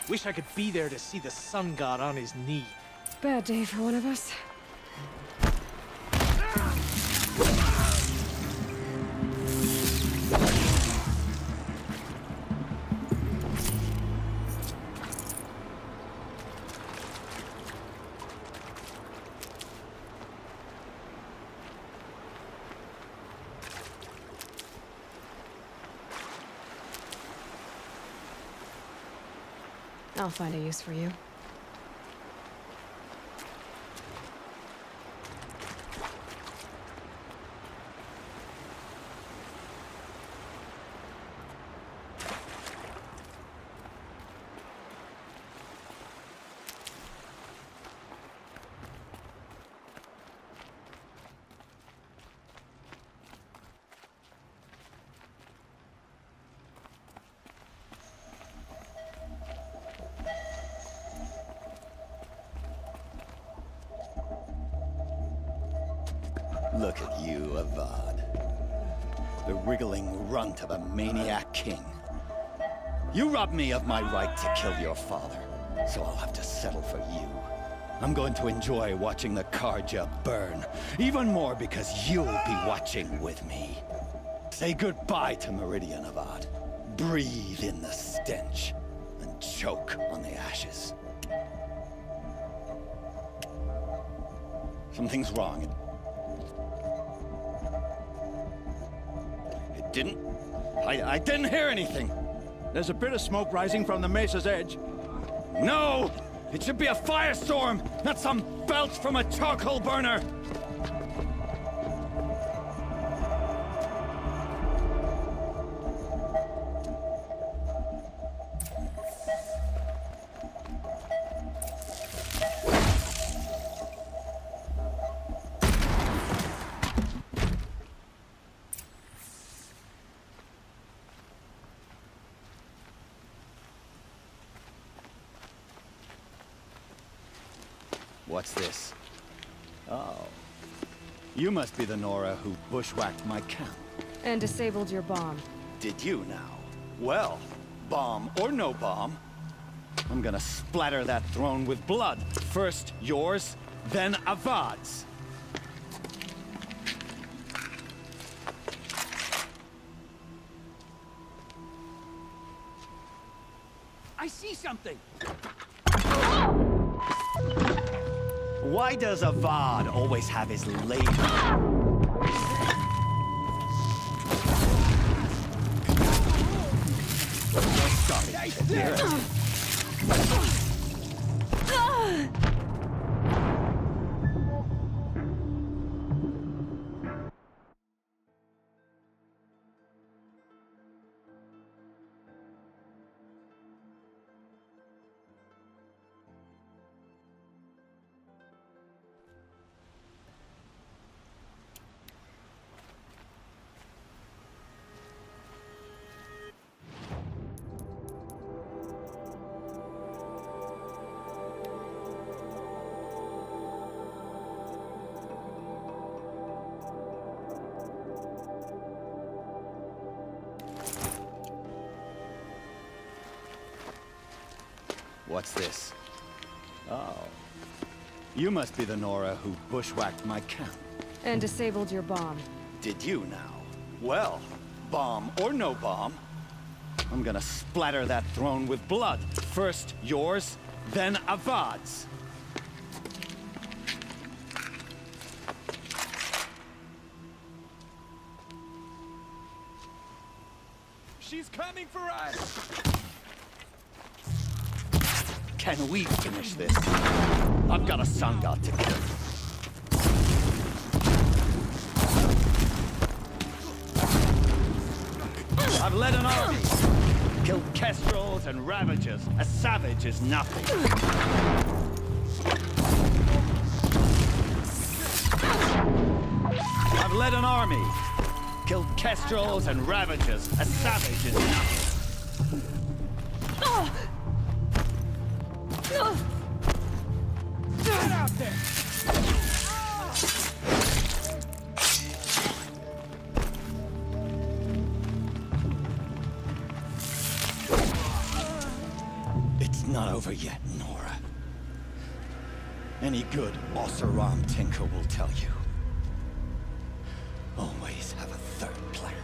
Wish I could be there to see the sun god on his knee. Bad day for one of us. I'll find a use for you. Look at you, Avad. The wriggling runt of a maniac king. You robbed me of my right to kill your father, so I'll have to settle for you. I'm going to enjoy watching the Karja burn, even more because you'll be watching with me. Say goodbye to Meridian, Avad. Breathe in the stench, and choke on the ashes. Something's wrong. I didn't hear anything. There's a bit of smoke rising from the mesa's edge. No! It should be a firestorm, not some belch from a charcoal burner! What's this? Oh. You must be the Nora who bushwhacked my camp. And disabled your bomb. Did you now? Well, bomb or no bomb, I'm gonna splatter that throne with blood. First yours, then Avad's. I see something! Why does Avad always have his lady? Stop it. What's this? Oh. You must be the Nora who bushwhacked my camp. And disabled your bomb. Did you now? Well, bomb or no bomb, I'm gonna splatter that throne with blood. First yours, then Avad's. She's coming for us! Can we finish this? I've got a sun god to kill. I've led an army. Killed kestrels and ravagers. A savage is nothing. I've led an army. Killed kestrels and ravagers. A savage is nothing. Get out there! not over yet, Nora. Any good Osseram tinker will tell you. Always have a third plan.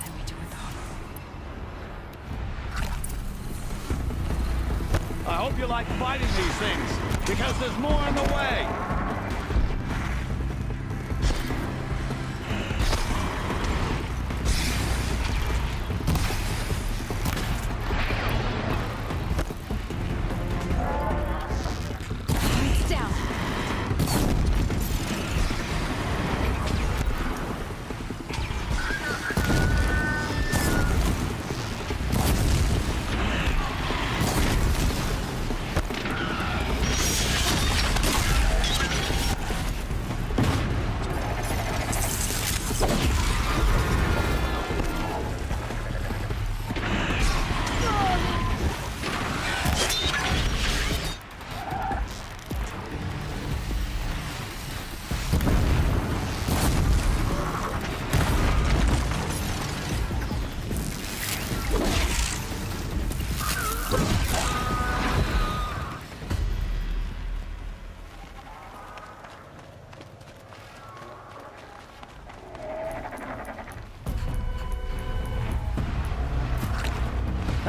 Then we do it all. I hope you like fighting these things, because there's more in the way. Lights down.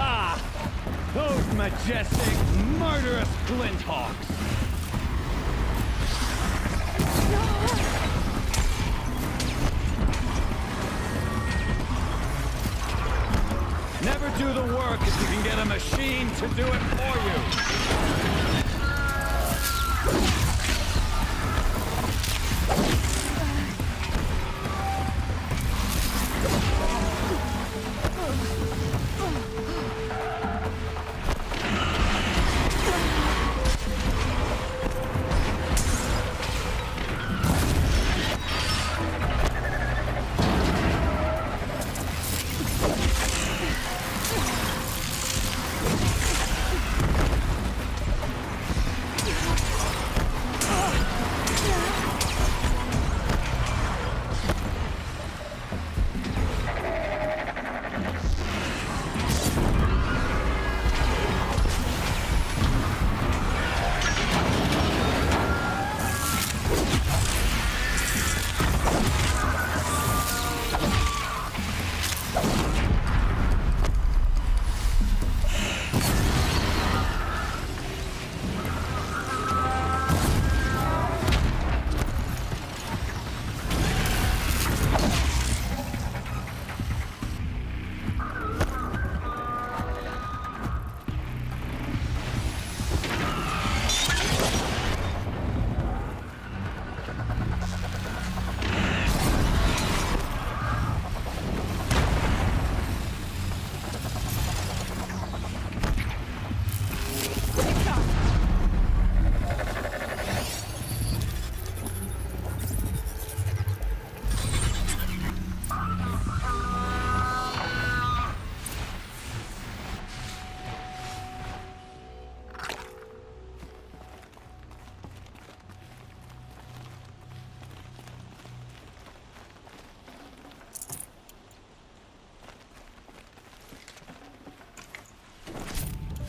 Ah! Those majestic, murderous Glinthawks! Never do the work if you can get a machine to do it for you.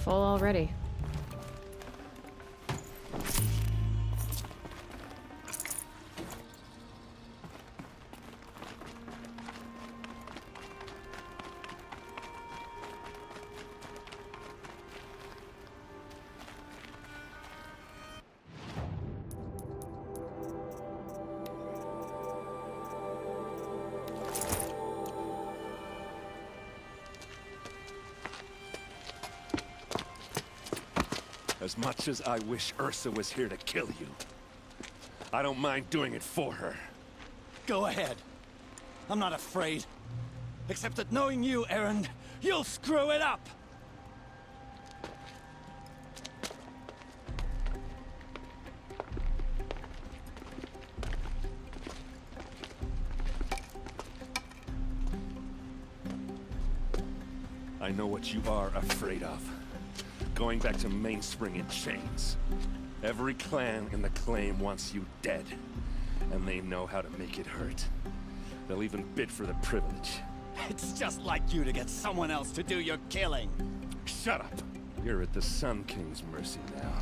Full already. As much as I wish Ursa was here to kill you, I don't mind doing it for her. Go ahead. I'm not afraid. Except that knowing you, Erend, you'll screw it up! I know what you are afraid of. Going back to Mainspring in chains. Every clan in the claim wants you dead. And they know how to make it hurt. They'll even bid for the privilege. It's just like you to get someone else to do your killing. Shut up! You're at the Sun King's mercy now.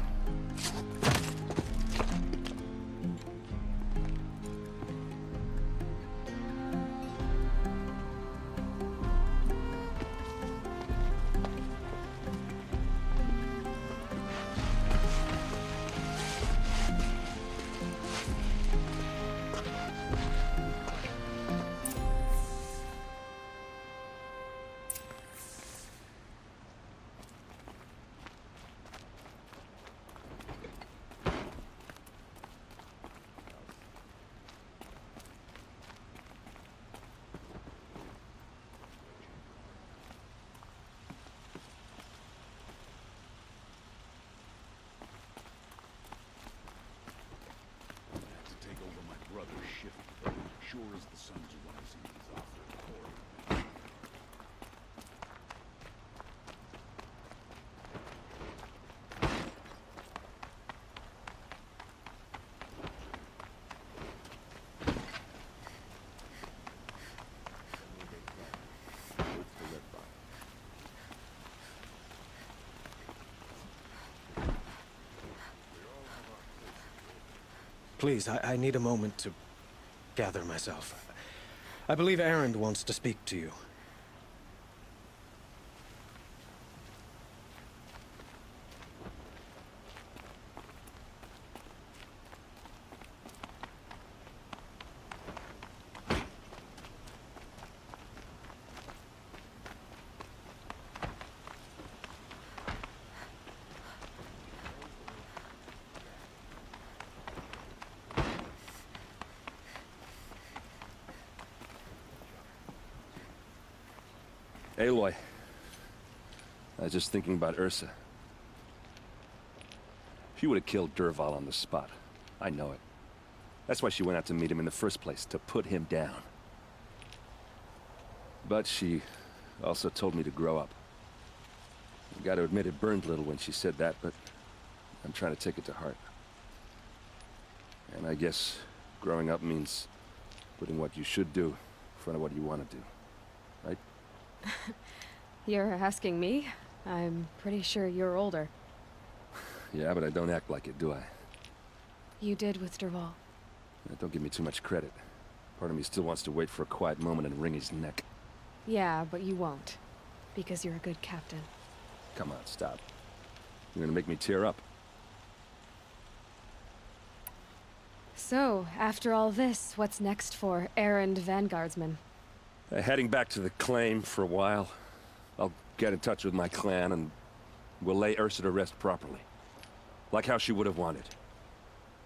Sure as the sun's rising, he's off the court. Please, I need a moment to gather myself. I believe Erend wants to speak to you. Aloy, I was just thinking about Ursa. She would have killed Dervahl on the spot. I know it. That's why she went out to meet him in the first place, to put him down. But she also told me to grow up. I gotta admit it burned a little when she said that, but I'm trying to take it to heart. And I guess growing up means putting what you should do in front of what you want to do. Right? You're asking me? I'm pretty sure you're older. Yeah, but I don't act like it, do I? You did with Dervahl. Don't give me too much credit. Part of me still wants to wait for a quiet moment and wring his neck. Yeah, but you won't. Because you're a good captain. Come on, stop. You're gonna make me tear up. So, after all this, what's next for Erend Vanguardsman? Heading back to the claim for a while. I'll get in touch with my clan and we'll lay Ursa to rest properly. Like how she would have wanted.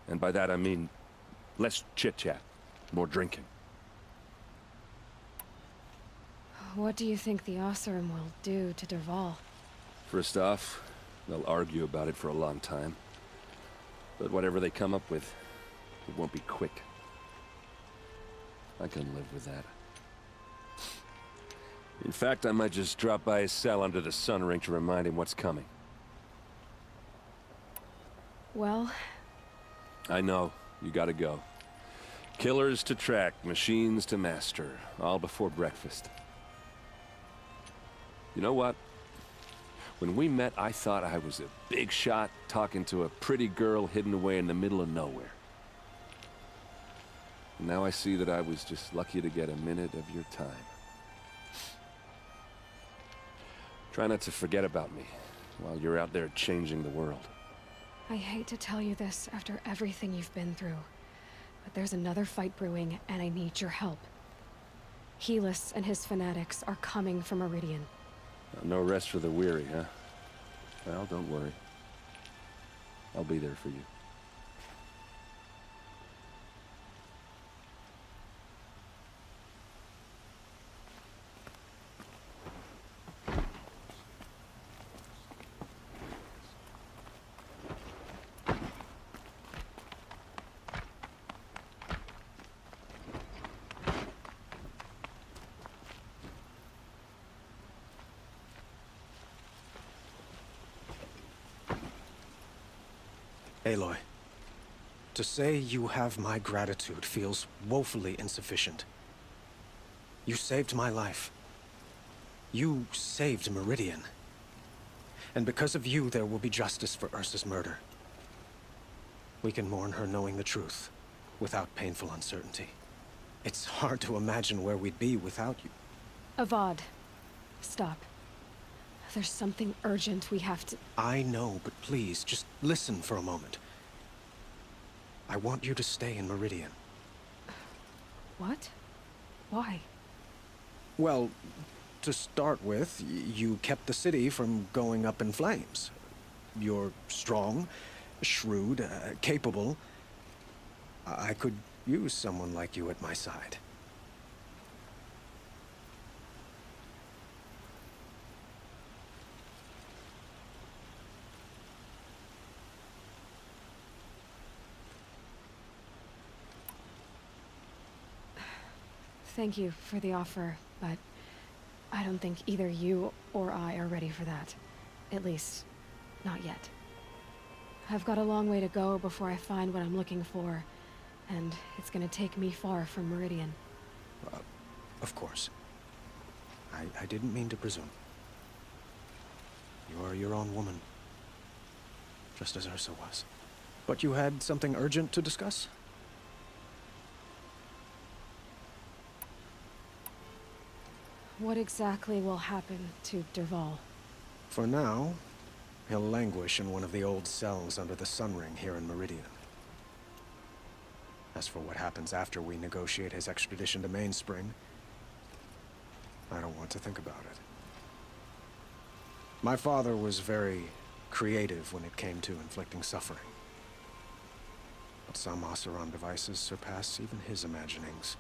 And by that I mean less chit-chat, more drinking. What do you think the Oseram will do to Dervahl? First off, they'll argue about it for a long time. But whatever they come up with, it won't be quick. I can live with that. In fact, I might just drop by his cell under the sun ring to remind him what's coming. Well... I know. You gotta go. Killers to track, machines to master. All before breakfast. You know what? When we met, I thought I was a big shot talking to a pretty girl hidden away in the middle of nowhere. Now I see that I was just lucky to get a minute of your time. Try not to forget about me while you're out there changing the world. I hate to tell you this after everything you've been through, but there's another fight brewing, and I need your help. Helis and his fanatics are coming for Meridian. No rest for the weary, huh? Well, don't worry. I'll be there for you. Aloy, to say you have my gratitude feels woefully insufficient. You saved my life. You saved Meridian. And because of you, there will be justice for Ursa's murder. We can mourn her knowing the truth, without painful uncertainty. It's hard to imagine where we'd be without you. Avad, stop. There's something urgent we have to... I know, but please, just listen for a moment. I want you to stay in Meridian. What? Why? Well, to start with, you kept the city from going up in flames. You're strong, shrewd, capable. I could use someone like you at my side. Thank you for the offer, but I don't think either you or I are ready for that. At least, not yet. I've got a long way to go before I find what I'm looking for, and it's gonna take me far from Meridian. Of course. I didn't mean to presume. You are your own woman, just as Ursa was. But you had something urgent to discuss? What exactly will happen to Derval? For now, he'll languish in one of the old cells under the Sun Ring here in Meridian. As for what happens after we negotiate his extradition to Mainspring, I don't want to think about it. My father was very creative when it came to inflicting suffering. But some Oseram devices surpass even his imaginings.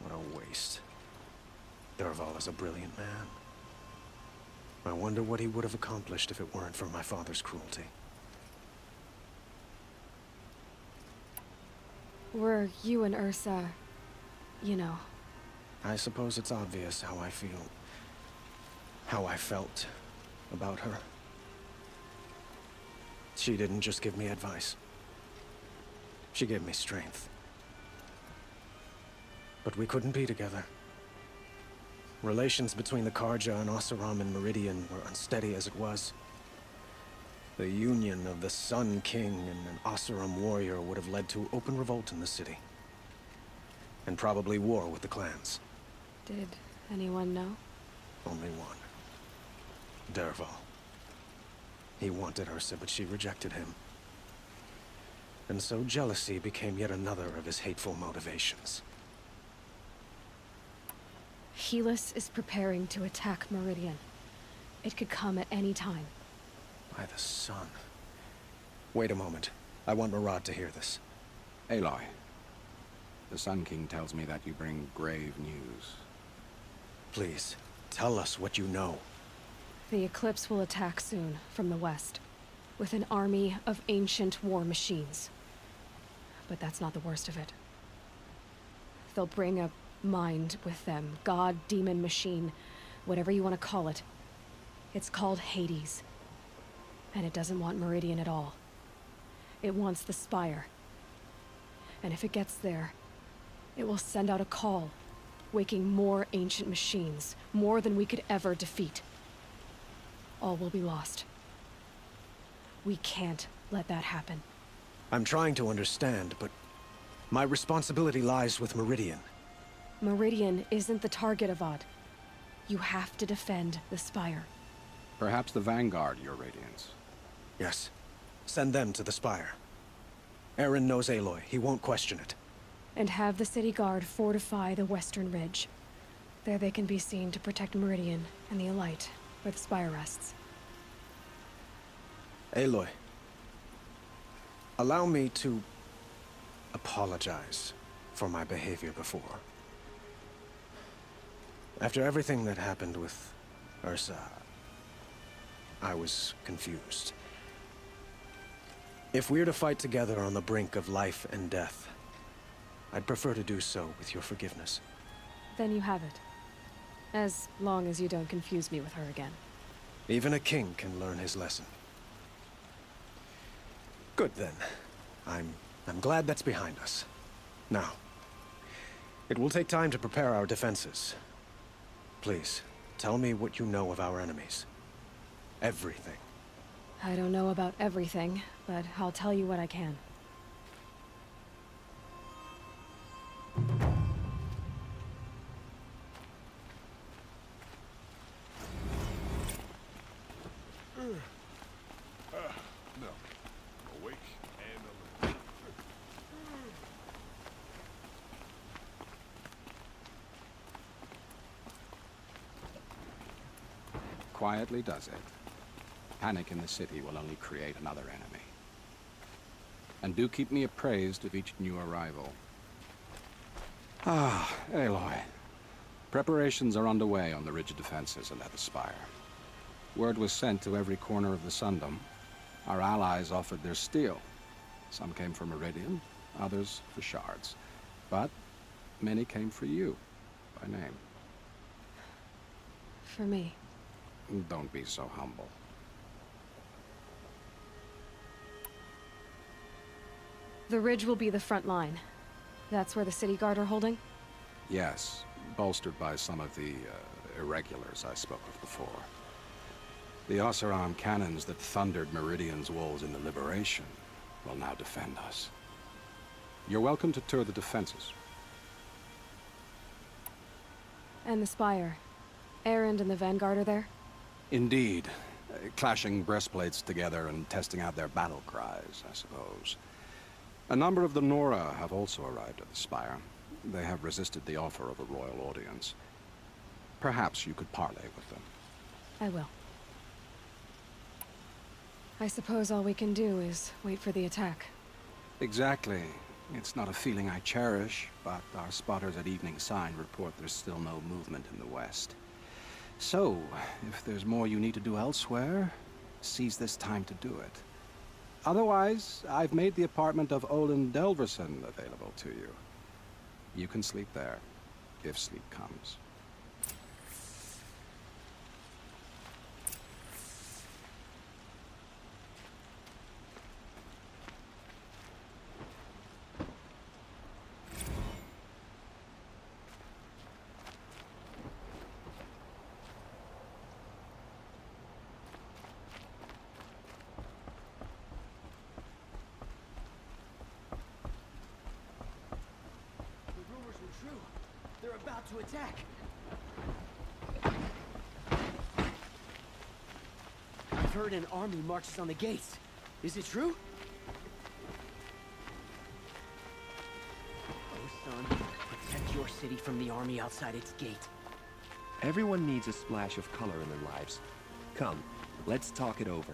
What a waste. Derval is a brilliant man. I wonder what he would have accomplished if it weren't for my father's cruelty. Were you and Ursa, you know... I suppose it's obvious how I feel. How I felt about her. She didn't just give me advice. She gave me strength. But we couldn't be together. Relations between the Karja and Oseram and Meridian were unsteady as it was. The union of the Sun King and an Oseram warrior would have led to open revolt in the city. And probably war with the clans. Did anyone know? Only one. Derval. He wanted Ursa, but she rejected him. And so jealousy became yet another of his hateful motivations. Helis is preparing to attack Meridian. It could come at any time. By the sun. Wait a moment. I want Murad to hear this. Aloy, the Sun King tells me that you bring grave news. Please, tell us what you know. The Eclipse will attack soon, from the west, with an army of ancient war machines. But that's not the worst of it. They'll bring a mind with them, god, demon, machine, whatever you want to call it. It's called Hades. And it doesn't want Meridian at all. It wants the Spire. And if it gets there, it will send out a call, waking more ancient machines, more than we could ever defeat. All will be lost. We can't let that happen. I'm trying to understand, but my responsibility lies with Meridian. Meridian isn't the target, Avad. You have to defend the Spire. Perhaps the Vanguard, Your Radiance. Yes. Send them to the Spire. Eren knows Aloy. He won't question it. And have the city guard fortify the western ridge. There they can be seen to protect Meridian and the Elite, where the Spire rests. Aloy. Allow me to apologize for my behavior before. After everything that happened with Ursa, I was confused. If we're to fight together on the brink of life and death, I'd prefer to do so with your forgiveness. Then you have it. As long as you don't confuse me with her again. Even a king can learn his lesson. Good then. I'm glad that's behind us. Now, it will take time to prepare our defenses. Please, tell me what you know of our enemies. Everything. I don't know about everything, but I'll tell you what I can. No. Awake and alert. Quietly does it. Panic in the city will only create another enemy. And do keep me appraised of each new arrival. Ah, Aloy. Preparations are underway on the ridge defenses at the Spire. Word was sent to every corner of the Sundom. Our allies offered their steel. Some came for Meridian, others for shards. But many came for you, by name. For me. Don't be so humble. The ridge will be the front line. That's where the city guard are holding? Yes, bolstered by some of the irregulars I spoke of before. The Oseram cannons that thundered Meridian's walls in the Liberation will now defend us. You're welcome to tour the defenses. And the Spire. Erend and the Vanguard are there? Indeed. Clashing breastplates together and testing out their battle cries, I suppose. A number of the Nora have also arrived at the Spire. They have resisted the offer of a royal audience. Perhaps you could parley with them. I will. I suppose all we can do is wait for the attack. Exactly. It's not a feeling I cherish, but our spotters at Evening Sign report there's still no movement in the west. So, if there's more you need to do elsewhere, seize this time to do it. Otherwise, I've made the apartment of Olin Delverson available to you. You can sleep there, if sleep comes. True. They're about to attack. I've heard an army marches on the gates. Is it true? Oh, son, protect your city from the army outside its gate. Everyone needs a splash of color in their lives. Come, let's talk it over.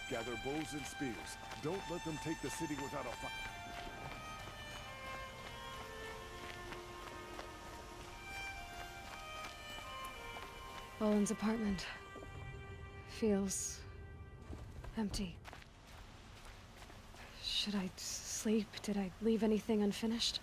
Gather bows and spears. Don't let them take the city without a fight. Olin's apartment feels empty. Should I sleep? Did I leave anything unfinished?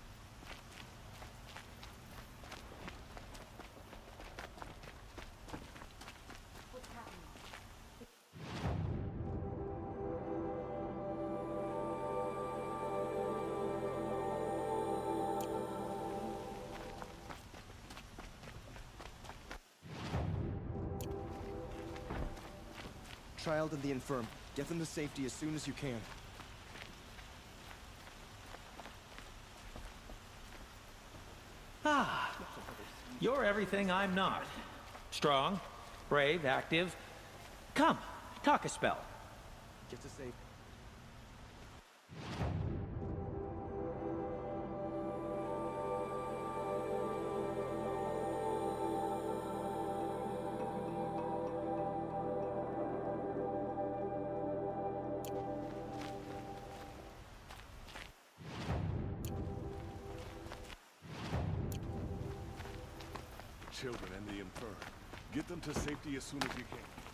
Child and the infirm. Get them to safety as soon as you can. Ah, you're everything I'm not. Strong, brave, active. Come, talk a spell. Get to safety. children and the infirm. Get them to safety as soon as you can.